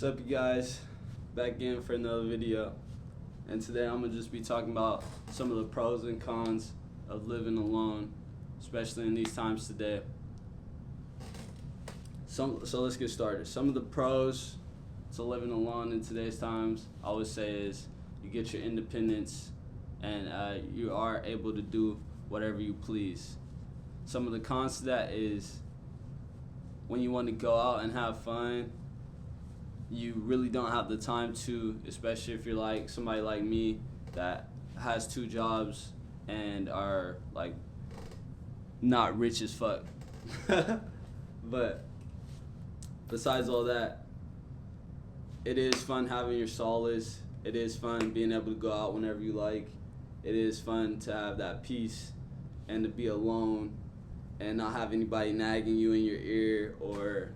What's up, you guys? Back again for another video. And today I'm gonna just be talking about some of the pros and cons of living alone, especially in these times today. So let's get started. Some of the pros to living alone in today's times, I would say, is you get your independence and you are able to do whatever you please. Some of the cons to that is when you want to go out and have fun, you really don't have the time to, especially if you're like somebody like me that has 2 jobs and are like not rich as fuck. But besides all that, it is fun having your solace. It is fun being able to go out whenever you like. It is fun to have that peace and to be alone and not have anybody nagging you in your ear or,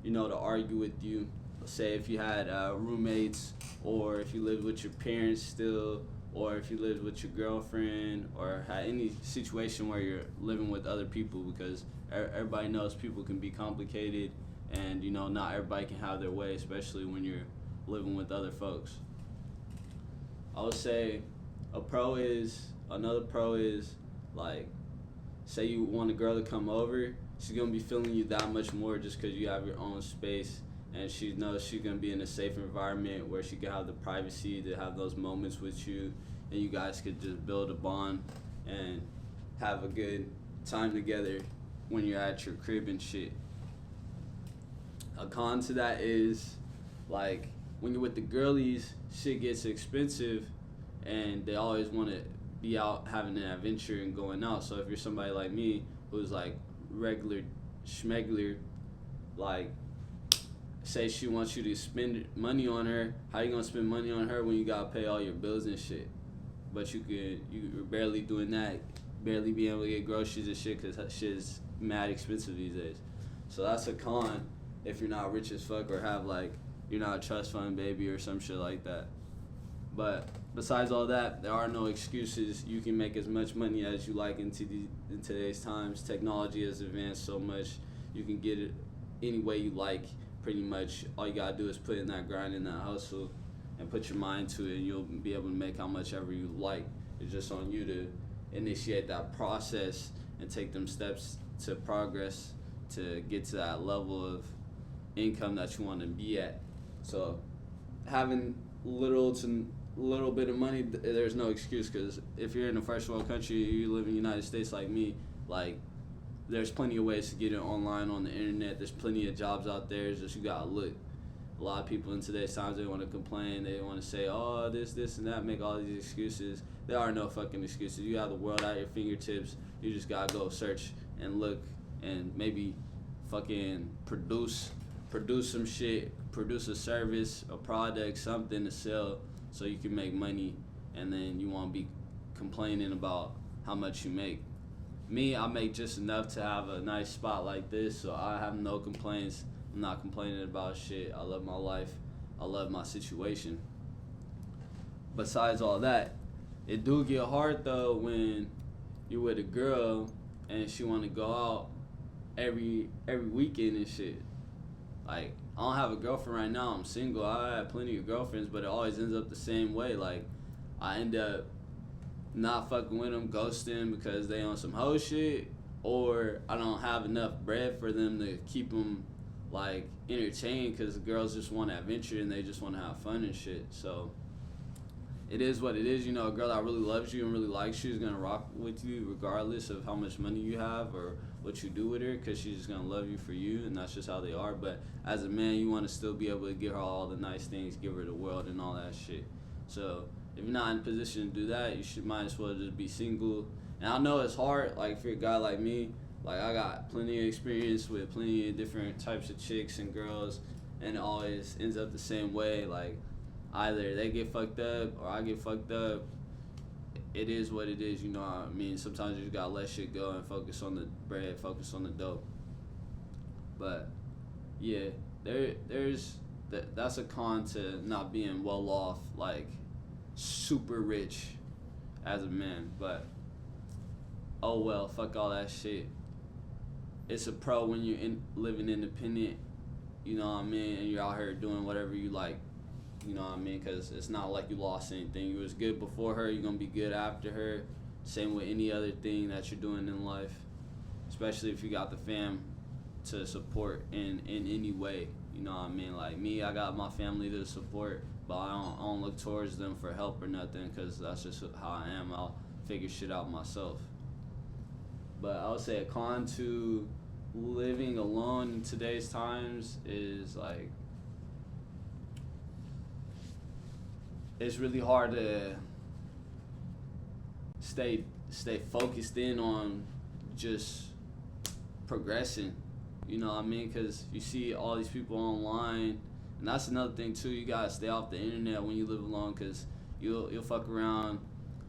to argue with you. Say if you had roommates, or if you lived with your parents still, or if you lived with your girlfriend, or had any situation where you're living with other people, because everybody knows people can be complicated and not everybody can have their way, especially when you're living with other folks. I would say another pro is like, say you want a girl to come over, she's gonna be feeling you that much more just because you have your own space, and she knows she's gonna be in a safe environment where she can have the privacy to have those moments with you, and you guys could just build a bond and have a good time together when you're at your crib and shit. A con to that is like when you're with the girlies, shit gets expensive and they always want to be out having an adventure and going out. So if you're somebody like me who's like regular schmegler, like say she wants you to spend money on her, how you gonna spend money on her when you gotta pay all your bills and shit? But you're barely doing that, barely being able to get groceries and shit, cause shit is mad expensive these days. So that's a con if you're not rich as fuck or have like, you're not a trust fund baby or some shit like that. But besides all that, there are no excuses. You can make as much money as you like in today's times. Technology has advanced so much. You can get it any way you like. Pretty much all you gotta do is put in that grind and that hustle and put your mind to it, and you'll be able to make how much ever you like. It's just on you to initiate that process and take them steps to progress to get to that level of income that you want to be at. So having little bit of money, there's no excuse, because if you're in a first world country, you live in the United States like me, like there's plenty of ways to get it online on the internet. There's plenty of jobs out there. It's just you gotta look. A lot of people in today's times, they want to complain. They want to say, oh, this, and that, make all these excuses. There are no fucking excuses. You have the world at your fingertips. You just gotta go search and look and maybe fucking produce some shit, produce a service, a product, something to sell so you can make money, and then you won't be complaining about how much you make. Me, I make just enough to have a nice spot like this, so I have no complaints. I'm not complaining about shit. I love my life. I love my situation. Besides all that, it do get hard though when you're with a girl and she want to go out every weekend and shit. Like, I don't have a girlfriend right now. I'm single. I have plenty of girlfriends, but it always ends up the same way. Like, I end up not fucking with them, ghosting because they on some hoe shit, or I don't have enough bread for them to keep them like entertained, because the girls just want adventure and they just want to have fun and shit. So it is what it is. A girl that really loves you and really likes you is gonna rock with you regardless of how much money you have or what you do with her, because she's just gonna love you for you, and that's just how they are. But as a man, you want to still be able to give her all the nice things, give her the world and all that shit. So if you're not in a position to do that, you might as well just be single. And I know it's hard, like if you're a guy like me, like I got plenty of experience with plenty of different types of chicks and girls, and it always ends up the same way. Like either they get fucked up or I get fucked up. It is what it is, you know what I mean? Sometimes you just gotta let shit go and focus on the bread, focus on the dope. But yeah, that's a con to not being well off, like super rich as a man. But oh well, fuck all that shit. It's a pro when you're living independent you know what I mean, and you're out here doing whatever you like, you know what I mean, because it's not like you lost anything. You was good before her, you're going to be good after her. Same with any other thing that you're doing in life, especially if you got the fam to support in any way, you know what I mean. Like me, I got my family to support, but I don't look towards them for help or nothing, because that's just how I am. I'll figure shit out myself. But I would say a con to living alone in today's times is like, it's really hard to stay focused in on just progressing, you know what I mean, because you see all these people online, and that's another thing too. You gotta stay off the internet when you live alone, because you'll fuck around,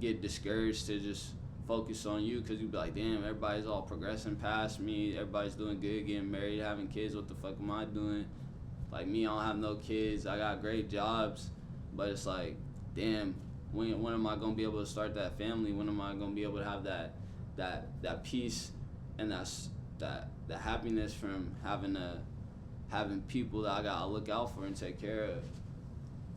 get discouraged to just focus on you, because you be like, damn, everybody's all progressing past me, everybody's doing good, getting married, having kids, what the fuck am I doing? Like me, I don't have no kids, I got great jobs, but it's like, damn, when am I gonna be able to start that family? When am I gonna be able to have that peace and that happiness from having people that I gotta look out for and take care of?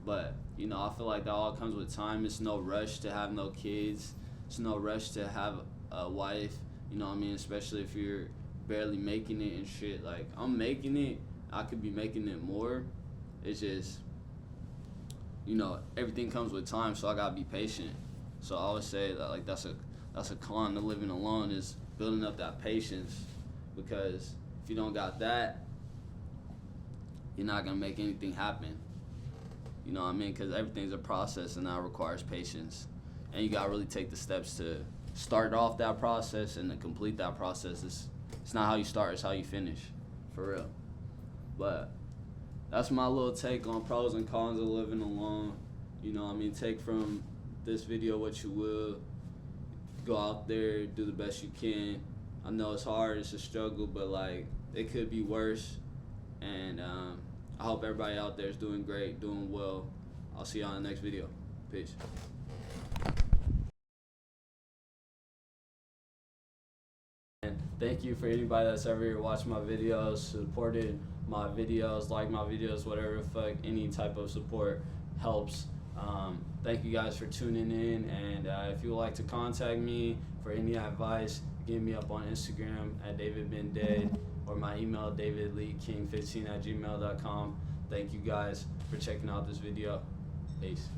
But you know, I feel like that all comes with time. It's no rush to have no kids. It's no rush to have a wife. You know what I mean? Especially if you're barely making it and shit. Like I'm making it. I could be making it more. It's just, you know, everything comes with time, so I gotta be patient. So I always say that like that's a con to living alone, is building up that patience, because if you don't got that, you're not gonna make anything happen. You know what I mean? Because everything's a process, and that requires patience, and you gotta really take the steps to start off that process and to complete that process. It's not how you start, it's how you finish, for real. But that's my little take on pros and cons of living alone. You know what I mean? Take from this video what you will. Go out there, do the best you can. I know it's hard, it's a struggle, but like it could be worse. And I hope everybody out there is doing great, doing well. I'll see you on the next video. Peace. And thank you for anybody that's ever watched my videos, supported my videos, like my videos, whatever the fuck, any type of support helps. Thank you guys for tuning in, and if you would like to contact me for any advice, hit me up on Instagram at DavidBenDead, or my email davidleeking15@gmail.com. Thank you guys for checking out this video. Peace.